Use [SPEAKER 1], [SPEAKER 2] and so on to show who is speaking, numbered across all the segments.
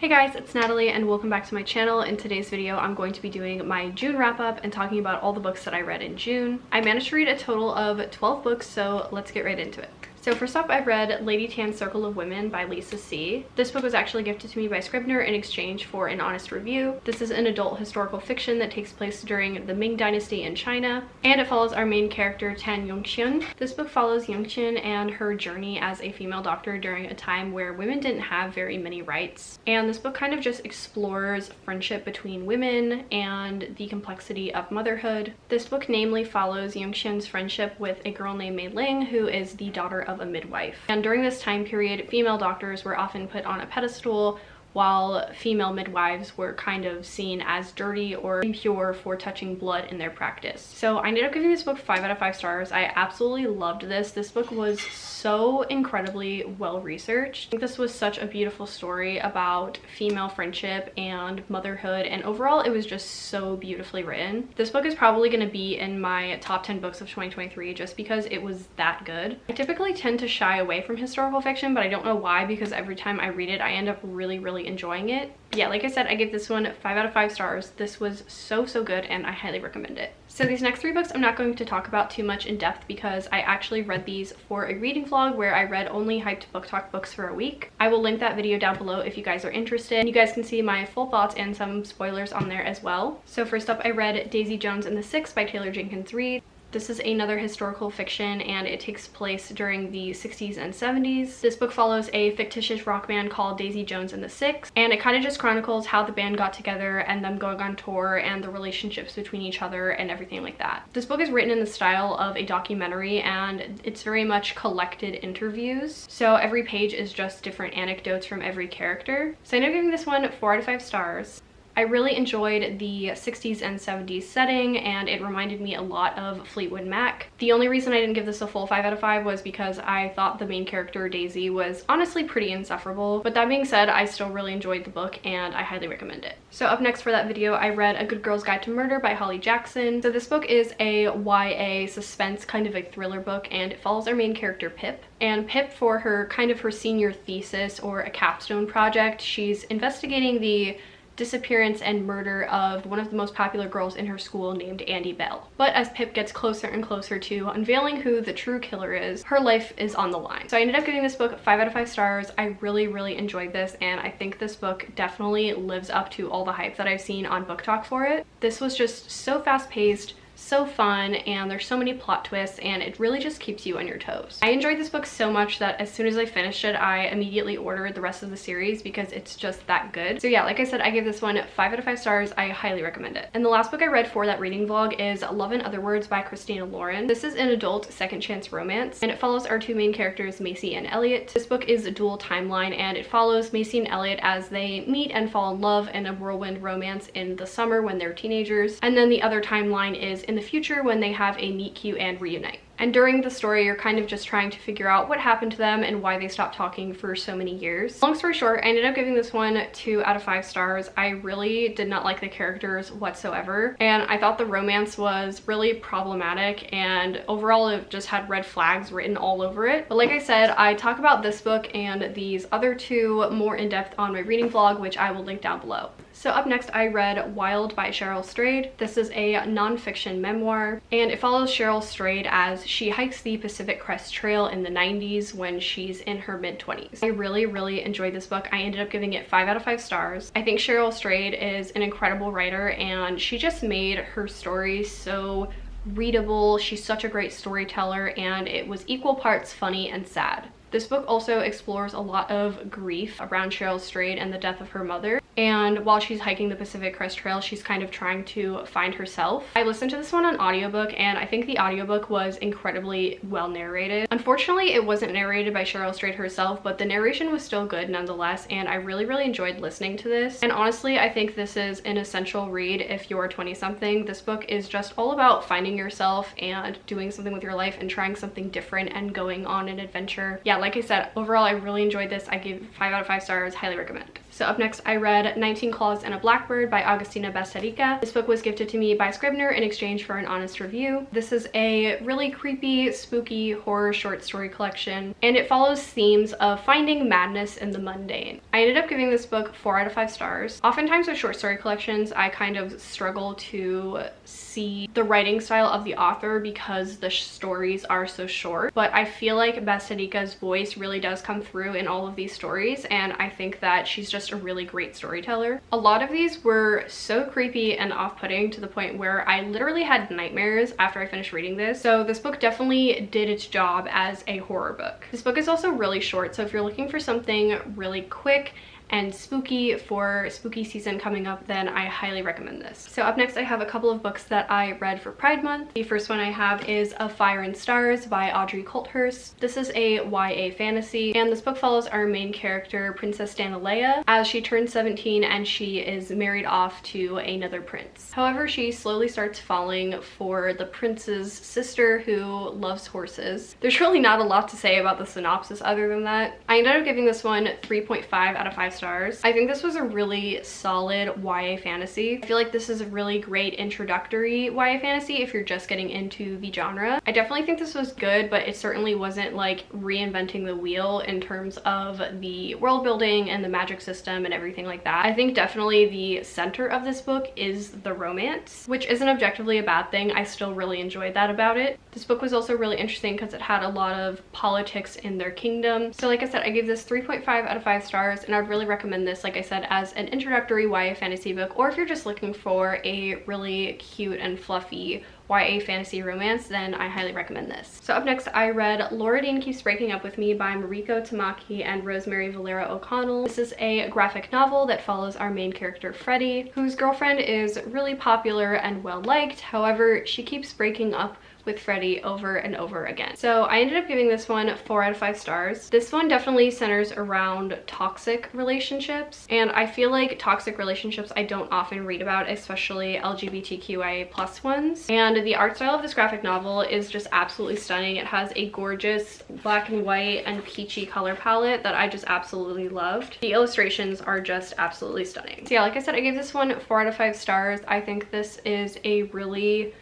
[SPEAKER 1] Hey guys, it's Natalie and welcome back to my channel. In today's video, I'm going to be doing my June wrap up and talking about all the books that I read in June. I managed to read a total of 12 books, so let's get right into it. So first up, I read Lady Tan's Circle of Women by Lisa See. This book was actually gifted to me by Scribner in exchange for an honest review. This is an adult historical fiction that takes place during the Ming Dynasty in China, and it follows our main character, Tan Yongxian. This book follows Yongxian and her journey as a female doctor during a time where women didn't have very many rights. And this book kind of just explores friendship between women and the complexity of motherhood. This book namely follows Yongxian's friendship with a girl named Mei Ling, who is the daughter of a midwife. And during this time period, female doctors were often put on a pedestal, while female midwives were kind of seen as dirty or impure for touching blood in their practice. So I ended up giving this book 5 out of 5 stars. I absolutely loved this. This book was so incredibly well researched. I think this was such a beautiful story about female friendship and motherhood, and overall it was just so beautifully written. This book is probably going to be in my top 10 books of 2023 just because it was that good. I typically tend to shy away from historical fiction, but I don't know why, because every time I read it I end up really enjoying it. But yeah, like I said, I give this one 5 out of 5 stars. This was so good and I highly recommend it. So these next 3 books I'm not going to talk about too much in depth because I actually read these for a reading vlog where I read only Hyped Book Talk books for a week. I will link that video down below if you guys are interested. You guys can see my full thoughts and some spoilers on there as well. So first up, I read Daisy Jones and the Six by Taylor Jenkins Reid. This is another historical fiction and it takes place during the 60s and 70s. This book follows a fictitious rock band called Daisy Jones and the Six, and it kind of just chronicles how the band got together and them going on tour and the relationships between each other and everything like that. This book is written in the style of a documentary and it's very much collected interviews. So every page is just different anecdotes from every character. So I ended up giving this one 4 out of 5 stars. I really enjoyed the 60s and 70s setting and it reminded me a lot of Fleetwood Mac. The only reason I didn't give this a full 5 out of 5 was because I thought the main character Daisy was honestly pretty insufferable. But that being said, I still really enjoyed the book and I highly recommend it. So up next for that video, I read A Good Girl's Guide to Murder by Holly Jackson. So this book is a YA suspense kind of a thriller book and it follows our main character Pip. And Pip, for her senior thesis or a capstone project, she's investigating the disappearance and murder of one of the most popular girls in her school named Andy Bell. But as Pip gets closer and closer to unveiling who the true killer is, her life is on the line. So I ended up giving this book 5 out of 5 stars. I really enjoyed this and I think this book definitely lives up to all the hype that I've seen on Book Talk for it. This was just so fast-paced, so fun, and there's so many plot twists and it really just keeps you on your toes. I enjoyed this book so much that as soon as I finished it, I immediately ordered the rest of the series because it's just that good. So yeah, like I said, I gave this one 5 out of 5 stars. I highly recommend it. And the last book I read for that reading vlog is Love in Other Words by Christina Lauren. This is an adult second chance romance and it follows our 2 main characters, Macy and Elliot. This book is a dual timeline and it follows Macy and Elliot as they meet and fall in love in a whirlwind romance in the summer when they're teenagers, and then the other timeline is in the future when they have a meet cute and reunite. And during the story, you're kind of just trying to figure out what happened to them and why they stopped talking for so many years. Long story short, I ended up giving this one 2 out of 5 stars. I really did not like the characters whatsoever, and I thought the romance was really problematic, and overall it just had red flags written all over it. But like I said, I talk about this book and these other 2 more in depth on my reading vlog, which I will link down below. So up next, I read Wild by Cheryl Strayed. This is a nonfiction memoir, and it follows Cheryl Strayed as she hikes the Pacific Crest Trail in the 90s when she's in her mid-20s. I really enjoyed this book. I ended up giving it 5 out of 5 stars. I think Cheryl Strayed is an incredible writer and she just made her story so readable. She's such a great storyteller and it was equal parts funny and sad. This book also explores a lot of grief around Cheryl Strayed and the death of her mother. And while she's hiking the Pacific Crest Trail, she's kind of trying to find herself. I listened to this one on audiobook and I think the audiobook was incredibly well narrated. Unfortunately, it wasn't narrated by Cheryl Strayed herself, but the narration was still good nonetheless, and I really enjoyed listening to this. And honestly, I think this is an essential read if you're 20-something. This book is just all about finding yourself and doing something with your life and trying something different and going on an adventure. Yeah, like I said, overall I really enjoyed this. I gave 5 out of 5 stars. Highly recommend. So up next, I read 19 Claws and a Blackbird by Agustina Bastarrica. This book was gifted to me by Scribner in exchange for an honest review. This is a really creepy, spooky horror short story collection, and it follows themes of finding madness in the mundane. I ended up giving this book 4 out of 5 stars. Oftentimes with short story collections, I kind of struggle to see the writing style of the author because the stories are so short, but I feel like Bastarrica's voice really does come through in all of these stories, and I think that she's just a really great storyteller. A lot of these were so creepy and off-putting to the point where I literally had nightmares after I finished reading this, so this book definitely did its job as a horror book. This book is also really short, so if you're looking for something really quick and spooky for spooky season coming up, then I highly recommend this. So up next, I have a couple of books that I read for Pride Month. The first one I have is Of Fire and Stars by Audrey Coulthurst. This is a YA fantasy, and this book follows our main character, Princess Danalea, as she turns 17 and she is married off to another prince. However, she slowly starts falling for the prince's sister who loves horses. There's really not a lot to say about the synopsis other than that. I ended up giving this one 3.5 out of 5 stars. I think this was a really solid YA fantasy. I feel like this is a really great introductory YA fantasy if you're just getting into the genre. I definitely think this was good, but it certainly wasn't like reinventing the wheel in terms of the world building and the magic system and everything like that. I think definitely the center of this book is the romance, which isn't objectively a bad thing. I still really enjoyed that about it. This book was also really interesting because it had a lot of politics in their kingdom. So like I said, I gave this 3.5 out of 5 stars, and I'd really recommend this, like I said, as an introductory YA fantasy book, or if you're just looking for a really cute and fluffy YA fantasy romance, then I highly recommend this. So up next, I read Laura Dean Keeps Breaking Up With Me by Mariko Tamaki and Rosemary Valera O'Connell. This is a graphic novel that follows our main character, Freddie, whose girlfriend is really popular and well-liked. However, she keeps breaking up with Freddie over and over again. So I ended up giving this one 4 out of 5 stars. This one definitely centers around toxic relationships, and I feel like toxic relationships I don't often read about, especially LGBTQIA+ ones. And the art style of this graphic novel is just absolutely stunning. It has a gorgeous black and white and peachy color palette that I just absolutely loved. The illustrations are just absolutely stunning. So yeah, like I said, I gave this one 4 out of 5 stars. I think this is a really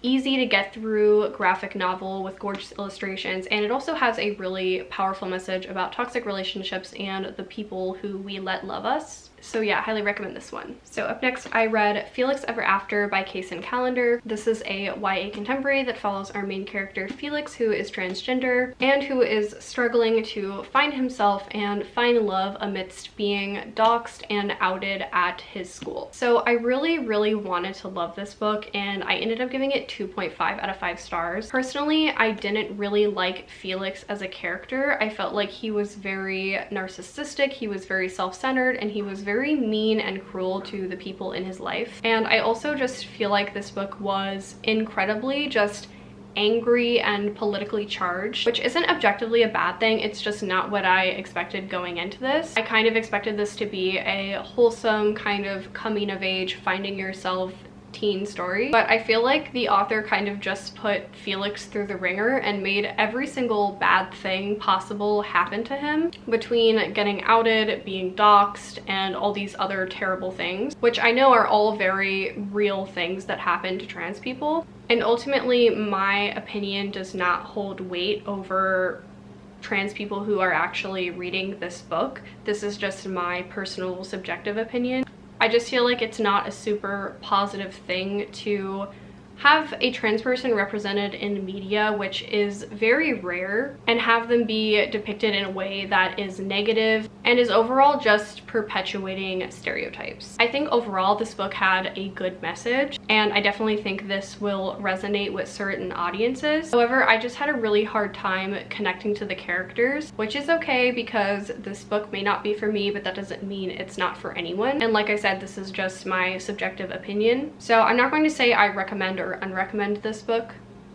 [SPEAKER 1] easy to get through graphic novel with gorgeous illustrations, and it also has a really powerful message about toxic relationships and the people who we let love us. So yeah, I highly recommend this one. So up next, I read Felix Ever After by Kaysen Callender. This is a YA contemporary that follows our main character Felix, who is transgender and who is struggling to find himself and find love amidst being doxxed and outed at his school. So I really wanted to love this book, and I ended up giving it 2.5 out of 5 stars. Personally, I didn't really like Felix as a character. I felt like he was very narcissistic, he was very self-centered, and he was very mean and cruel to the people in his life. And I also just feel like this book was incredibly just angry and politically charged, which isn't objectively a bad thing. It's just not what I expected going into this. I kind of expected this to be a wholesome kind of coming of age, finding yourself teen story, but I feel like the author kind of just put Felix through the ringer and made every single bad thing possible happen to him, between getting outed, being doxxed, and all these other terrible things, which I know are all very real things that happen to trans people. And ultimately, my opinion does not hold weight over trans people who are actually reading this book. This is just my personal subjective opinion. I just feel like it's not a super positive thing to have a trans person represented in media, which is very rare, and have them be depicted in a way that is negative and is overall just perpetuating stereotypes. I think overall this book had a good message, and I definitely think this will resonate with certain audiences. However, I just had a really hard time connecting to the characters, which is okay because this book may not be for me, but that doesn't mean it's not for anyone. And like I said, this is just my subjective opinion. So I'm not going to say I recommend or unrecommend this book.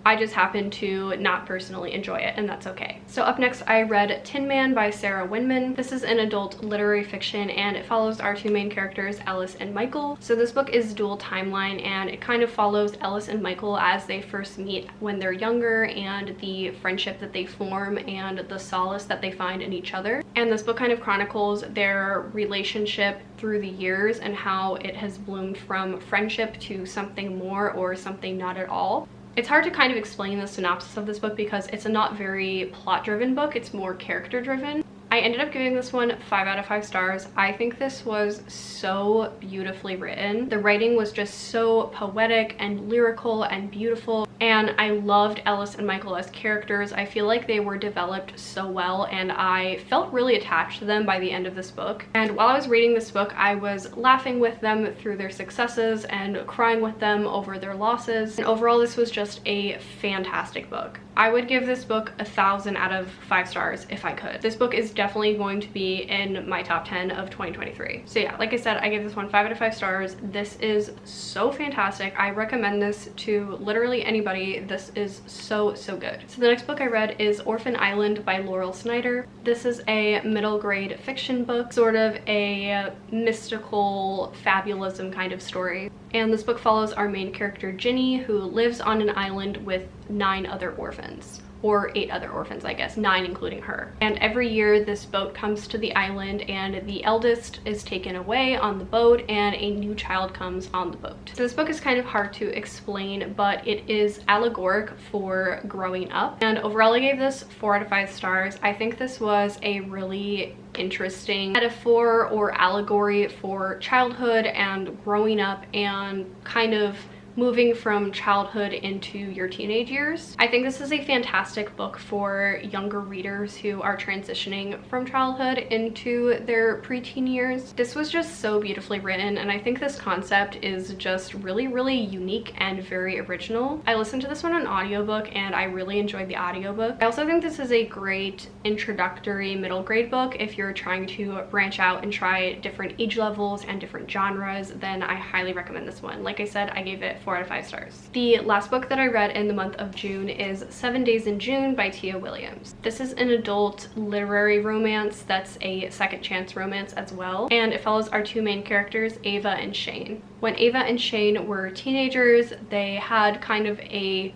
[SPEAKER 1] I just happen to not personally enjoy it, and that's okay. So up next, I read Tin Man by Sarah Winman. This is an adult literary fiction, and it follows our two main characters, Ellis and Michael. So this book is dual timeline, and it kind of follows Ellis and Michael as they first meet when they're younger, and the friendship that they form and the solace that they find in each other. And this book kind of chronicles their relationship through the years and how it has bloomed from friendship to something more or something not at all. It's hard to kind of explain the synopsis of this book because it's a not very plot-driven book, it's more character-driven. I ended up giving this one 5 out of 5 stars. I think this was so beautifully written. The writing was just so poetic and lyrical and beautiful, and I loved Ellis and Michael as characters. I feel like they were developed so well, and I felt really attached to them by the end of this book. And while I was reading this book, I was laughing with them through their successes and crying with them over their losses. And overall, this was just a fantastic book. I would give this book 1,000 out of 5 stars if I could. This book is definitely going to be in my top 10 of 2023. So yeah, like I said, I gave this one 5 out of 5 stars. This is so fantastic. I recommend this to literally anybody. This is so good. So the next book I read is Orphan Island by Laurel Snyder. This is a middle grade fiction book, sort of a mystical fabulism kind of story. And this book follows our main character Ginny, who lives on an island with 9 other orphans. Or 8 other orphans, I guess, 9 including her. And every year this boat comes to the island, and the eldest is taken away on the boat and a new child comes on the boat. So this book is kind of hard to explain, but it is allegoric for growing up. And overall I gave this 4 out of 5 stars. I think this was a really interesting metaphor or allegory for childhood and growing up and kind of moving from childhood into your teenage years. I think this is a fantastic book for younger readers who are transitioning from childhood into their preteen years. This was just so beautifully written, and I think this concept is just really unique and very original. I listened to this one on audiobook and I really enjoyed the audiobook. I also think this is a great introductory middle grade book. If you're trying to branch out and try different age levels and different genres, then I highly recommend this one. Like I said, I gave it 4 out of 5 stars. The last book that I read in the month of June is 7 Days in June by Tia Williams. This is an adult literary romance that's a second chance romance as well, and it follows our two main characters, Ava and Shane. When Ava and Shane were teenagers, they had kind of a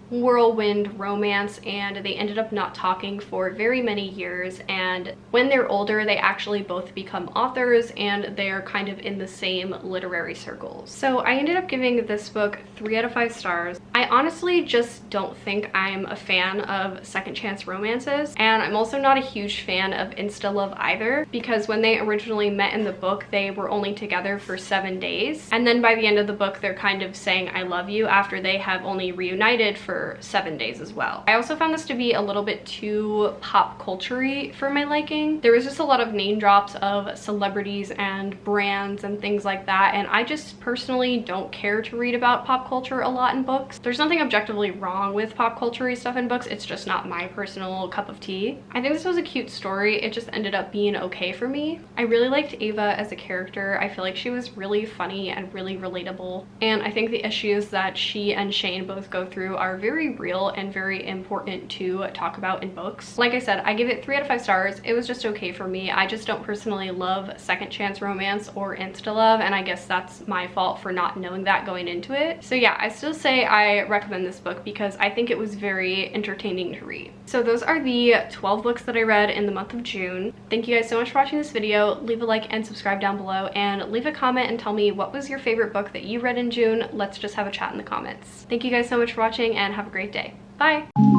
[SPEAKER 1] whirlwind romance, and they ended up not talking for very many years, and when they're older they actually both become authors and they're kind of in the same literary circles. So I ended up giving this book 3 out of 5 stars. I honestly just don't think I'm a fan of second chance romances, and I'm also not a huge fan of insta love either, because when they originally met in the book they were only together for 7 days, and then by the end of the book they're kind of saying I love you after they have only reunited for 7 days as well. I also found this to be a little bit too pop culture-y for my liking. There was just a lot of name drops of celebrities and brands and things like that, and I just personally don't care to read about pop culture a lot in books. There's nothing objectively wrong with pop culture-y stuff in books, it's just not my personal cup of tea. I think this was a cute story, it just ended up being okay for me. I really liked Ava as a character. I feel like she was really funny and really relatable, and I think the issues that she and Shane both go through are very real and very important to talk about in books. Like I said, I give it 3 out of 5 stars. It was just okay for me. I just don't personally love second chance romance or insta love, and I guess that's my fault for not knowing that going into it. So yeah, I still say I recommend this book because I think it was very entertaining to read. So those are the 12 books that I read in the month of June. Thank you guys so much for watching this video. Leave a like and subscribe down below, and leave a comment and tell me what was your favorite book that you read in June. Let's just have a chat in the comments. Thank you guys so much for watching, and have a great day. Bye!